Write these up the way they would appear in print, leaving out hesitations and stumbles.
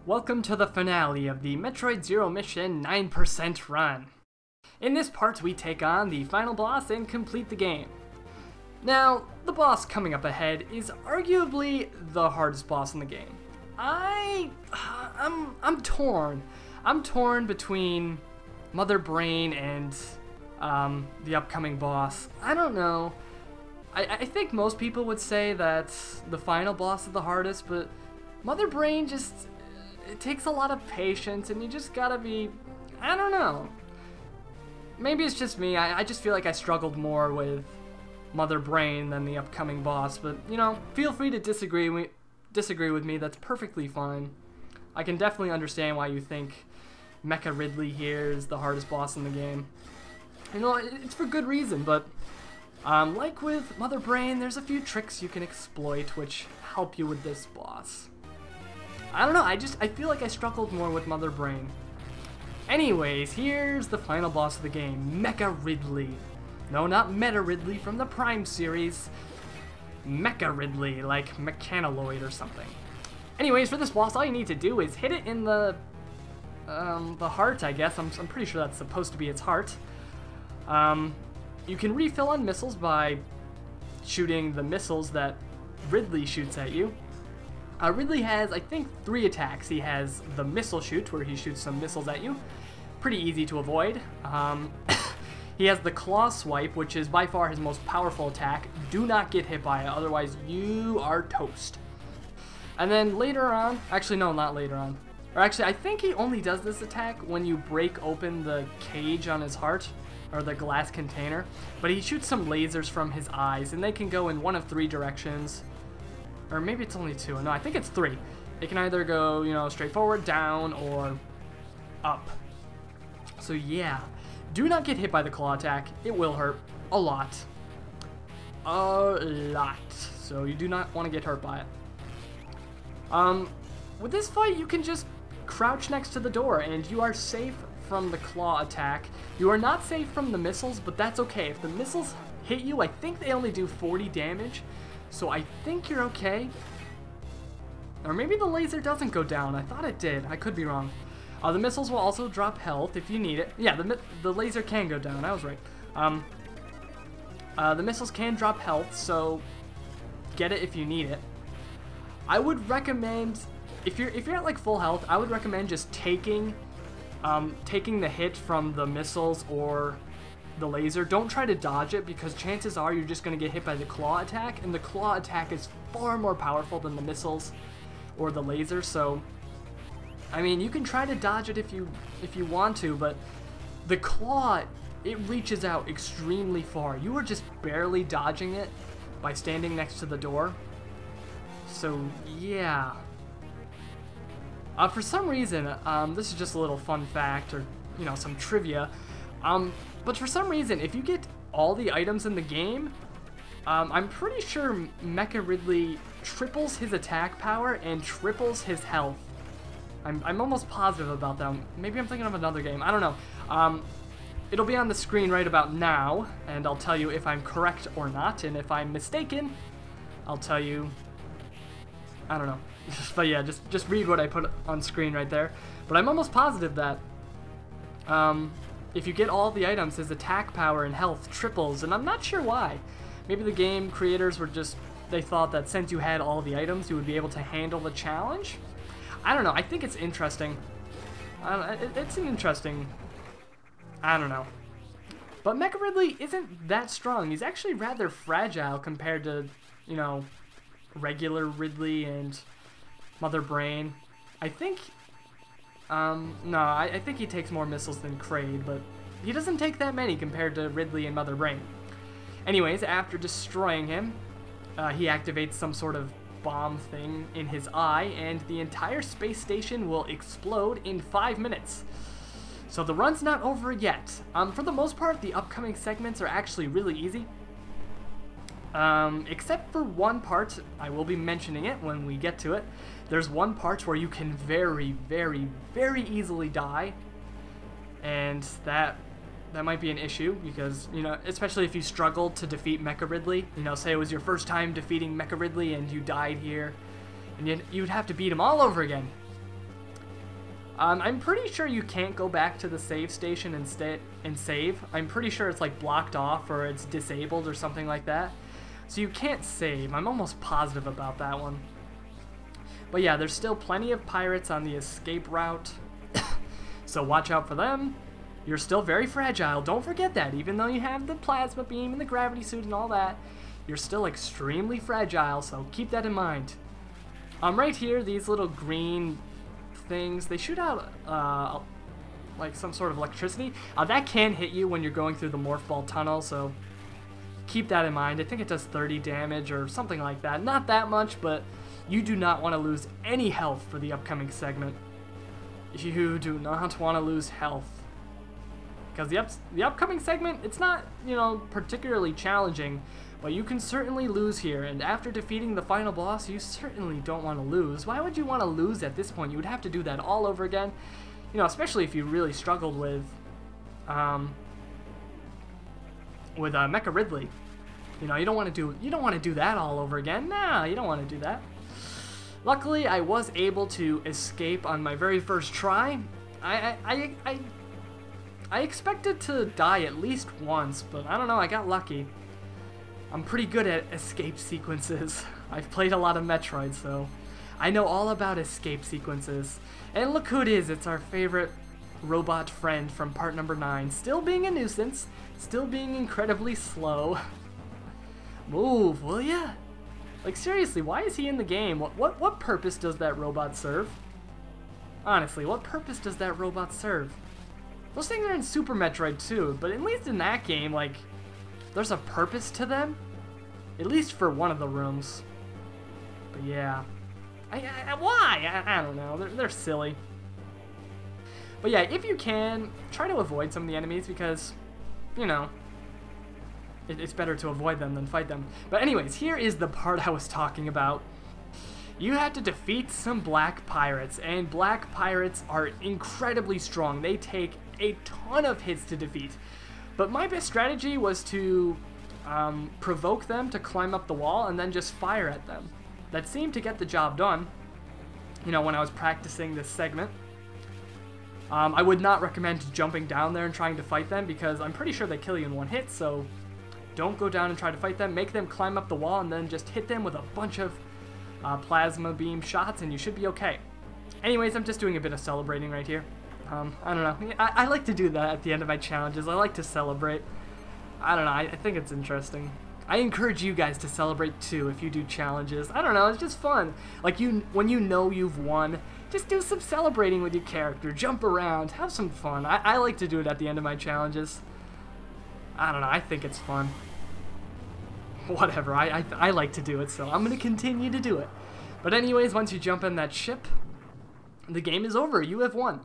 Welcome to the finale of the Metroid Zero Mission 9% run. In this part, we take on the final boss and complete the game. Now, the boss coming up ahead is arguably the hardest boss in the game. I'm torn. I'm torn between Mother Brain and the upcoming boss. I don't know. I think most people would say that the final boss is the hardest, but Mother Brain just, it takes a lot of patience, and you just gotta be, I don't know. Maybe it's just me. I just feel like I struggled more with Mother Brain than the upcoming boss, but, you know, feel free to disagree with me. That's perfectly fine. I can definitely understand why you think Mecha Ridley here is the hardest boss in the game. You know, it's for good reason, but like with Mother Brain, there's a few tricks you can exploit which help you with this boss. I don't know, I feel like I struggled more with Mother Brain. Anyways, here's the final boss of the game, Mecha Ridley. No, not Meta Ridley from the Prime series. Mecha Ridley, like Mechanaloid or something. Anyways, for this boss, all you need to do is hit it in the heart, I guess. I'm pretty sure that's supposed to be its heart. You can refill on missiles by shooting the missiles that Ridley shoots at you. Ridley has, I think, 3 attacks. He has the missile shoot, where he shoots some missiles at you. Pretty easy to avoid. He has the claw swipe, which is by far his most powerful attack. Do not get hit by it, otherwise you are toast. And then later on, actually no, not later on. Or actually, I think he only does this attack when you break open the cage on his heart, or the glass container. But he shoots some lasers from his eyes, and they can go in one of 3 directions. Or maybe it's only 2. No, I think it's 3. It can either go, you know, straight forward, down, or up. So yeah, do not get hit by the claw attack. It will hurt a lot. A lot. So you do not want to get hurt by it. With this fight, you can just crouch next to the door, and you are safe from the claw attack. You are not safe from the missiles, but that's okay. If the missiles hit you, I think they only do 40 damage. So I think you're okay. Or maybe the laser doesn't go down. I thought it did. I could be wrong. The missiles will also drop health if you need it. Yeah, the laser can go down. I was right. The missiles can drop health, so get it if you need it. I would recommend, if you're at like full health, I would recommend just taking the hit from the missiles or the laser. Don't try to dodge it, because chances are you're just going to get hit by the claw attack, and the claw attack is far more powerful than the missiles or the laser. So I mean, you can try to dodge it if you want to, but the claw, it reaches out extremely far. You are just barely dodging it by standing next to the door. So yeah, for some reason, this is just a little fun fact, or you know, some trivia, but for some reason, if you get all the items in the game, I'm pretty sure Mecha Ridley triples his attack power and triples his health. I'm almost positive about that. Maybe I'm thinking of another game. I don't know. It'll be on the screen right about now, and I'll tell you if I'm correct or not, and if I'm mistaken, I'll tell you, I don't know. But yeah, just read what I put on screen right there. But I'm almost positive that if you get all the items, his attack power and health triples, and I'm not sure why. Maybe the game creators were just, they thought that since you had all the items, you would be able to handle the challenge. I don't know, I think it's interesting. It's an interesting, I don't know. But Mecha Ridley isn't that strong. He's actually rather fragile compared to, you know, regular Ridley and Mother Brain. I think, no, I think he takes more missiles than Kraid, but he doesn't take that many compared to Ridley and Mother Brain. Anyways, after destroying him, he activates some sort of bomb thing in his eye, and the entire space station will explode in 5 minutes. So the run's not over yet. For the most part, the upcoming segments are actually really easy. Except for one part, I will be mentioning it when we get to it. There's one part where you can very, very, very easily die, and that might be an issue, because, you know, especially if you struggled to defeat Mecha Ridley. You know, say it was your first time defeating Mecha Ridley and you died here, and you'd have to beat him all over again. I'm pretty sure you can't go back to the save station and save. I'm pretty sure it's like blocked off or it's disabled or something like that. So you can't save. I'm almost positive about that one. But yeah, there's still plenty of pirates on the escape route. So watch out for them. You're still very fragile. Don't forget that. Even though you have the plasma beam and the gravity suit and all that, you're still extremely fragile. So keep that in mind. Right here, these little green things, they shoot out like some sort of electricity. That can hit you when you're going through the morph ball tunnel, so keep that in mind. I think it does 30 damage or something like that. Not that much, but you do not want to lose any health for the upcoming segment. You do not want to lose health. Because the upcoming segment, it's not, you know, particularly challenging, but you can certainly lose here, and after defeating the final boss, you certainly don't want to lose. Why would you want to lose at this point? You would have to do that all over again, you know, especially if you really struggled with Mecha Ridley. You know, you don't want to do that all over again. Nah, you don't want to do that. Luckily, I was able to escape on my very first try. I expected to die at least once, but I don't know, I got lucky. I'm pretty good at escape sequences. I've played a lot of Metroid, so I know all about escape sequences. And look who it is, it's our favorite robot friend from part number 9. Still being a nuisance, still being incredibly slow. Move, will ya? Like seriously, why is he in the game? What purpose does that robot serve? Honestly, what purpose does that robot serve? Those things are in Super Metroid too, but at least in that game, like, there's a purpose to them. At least for one of the rooms. But yeah. Why? I don't know. They're silly. But yeah, if you can, try to avoid some of the enemies because, you know, it's better to avoid them than fight them. But anyways, here is the part I was talking about. You have to defeat some black pirates, and black pirates are incredibly strong. They take a ton of hits to defeat. But my best strategy was to provoke them to climb up the wall and then just fire at them. That seemed to get the job done, you know, when I was practicing this segment. I would not recommend jumping down there and trying to fight them because I'm pretty sure they kill you in one hit, so don't go down and try to fight them. Make them climb up the wall and then just hit them with a bunch of plasma beam shots and you should be okay. Anyways, I'm just doing a bit of celebrating right here. I don't know. I like to do that at the end of my challenges. I like to celebrate. I don't know. I think it's interesting. I encourage you guys to celebrate too if you do challenges. I don't know. It's just fun. Like when you know you've won, just do some celebrating with your character. Jump around. Have some fun. I like to do it at the end of my challenges. I don't know. I think it's fun. Whatever. I like to do it, so I'm going to continue to do it. But anyways, once you jump in that ship, the game is over. You have won.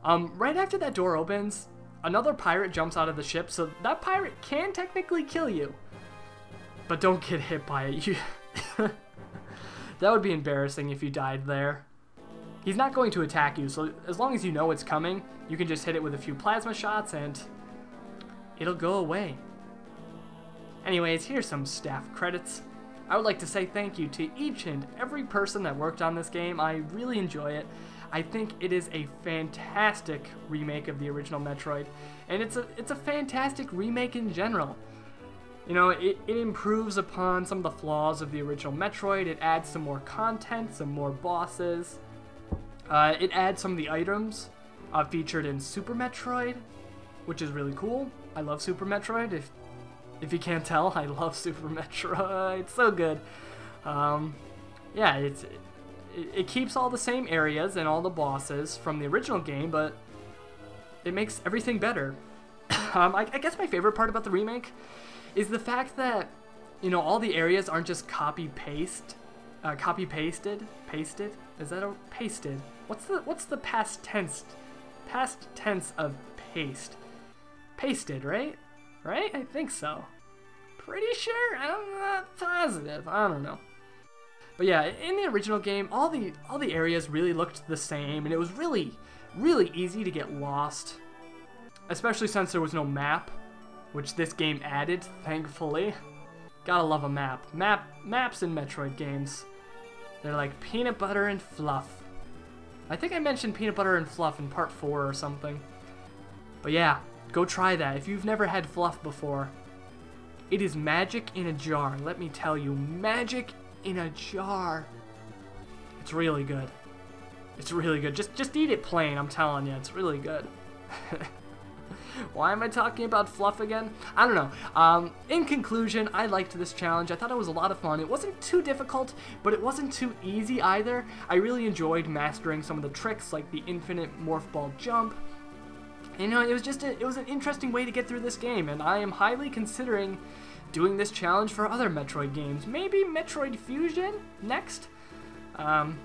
Right after that door opens, another pirate jumps out of the ship, so that pirate can technically kill you. But don't get hit by it. That would be embarrassing if you died there. He's not going to attack you, so as long as you know it's coming, you can just hit it with a few plasma shots and it'll go away. Anyways, here's some staff credits. I would like to say thank you to each and every person that worked on this game. I really enjoy it. I think it is a fantastic remake of the original Metroid, and it's a fantastic remake in general. You know, it improves upon some of the flaws of the original Metroid. It adds some more content, some more bosses. It adds some of the items featured in Super Metroid, which is really cool. I love Super Metroid. If you can't tell, I love Super Metroid. It's so good. Yeah, it keeps all the same areas and all the bosses from the original game, but it makes everything better. I guess my favorite part about the remake is the fact that, you know, all the areas aren't just copy-pasted. Pasted? Is that a pasted? What's the past tense? Past tense of paste. Pasted, right? Right? I think so. Pretty sure? I'm not positive. I don't know. But yeah, in the original game, all the areas really looked the same, and it was really easy to get lost. Especially since there was no map, which this game added, thankfully. Gotta love a map. Maps in Metroid games. They're like peanut butter and fluff. I think I mentioned peanut butter and fluff in part 4 or something. But yeah, go try that if you've never had fluff before. It is magic in a jar, let me tell you. Magic in a jar. It's really good. It's really good. Just eat it plain, I'm telling you. It's really good. Why am I talking about fluff again? I don't know. In conclusion, I liked this challenge. I thought it was a lot of fun. It wasn't too difficult, but it wasn't too easy either. I really enjoyed mastering some of the tricks, like the infinite morph ball jump. You know, it was an interesting way to get through this game, and I am highly considering doing this challenge for other Metroid games. Maybe Metroid Fusion next?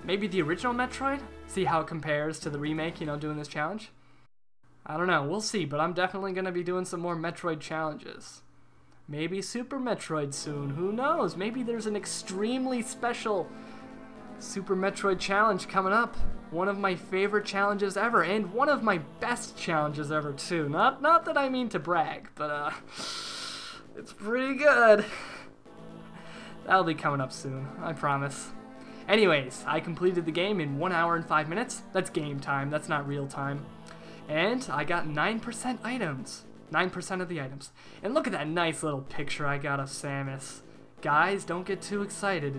Maybe the original Metroid? See how it compares to the remake, you know, doing this challenge? I don't know, we'll see, but I'm definitely going to be doing some more Metroid challenges. Maybe Super Metroid soon, who knows? Maybe there's an extremely special Super Metroid challenge coming up. One of my favorite challenges ever, and one of my best challenges ever too. Not that I mean to brag, but it's pretty good. That'll be coming up soon, I promise. Anyways, I completed the game in 1 hour and 5 minutes. That's game time, that's not real time. And I got 9% items. 9% of the items. And look at that nice little picture I got of Samus. Guys, don't get too excited.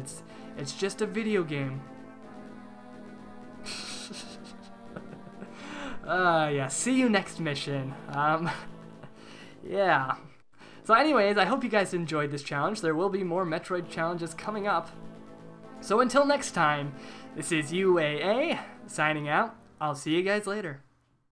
It's just a video game. Yeah, see you next mission. Yeah. So anyways, I hope you guys enjoyed this challenge. There will be more Metroid challenges coming up. So until next time, this is UAA signing out. I'll see you guys later.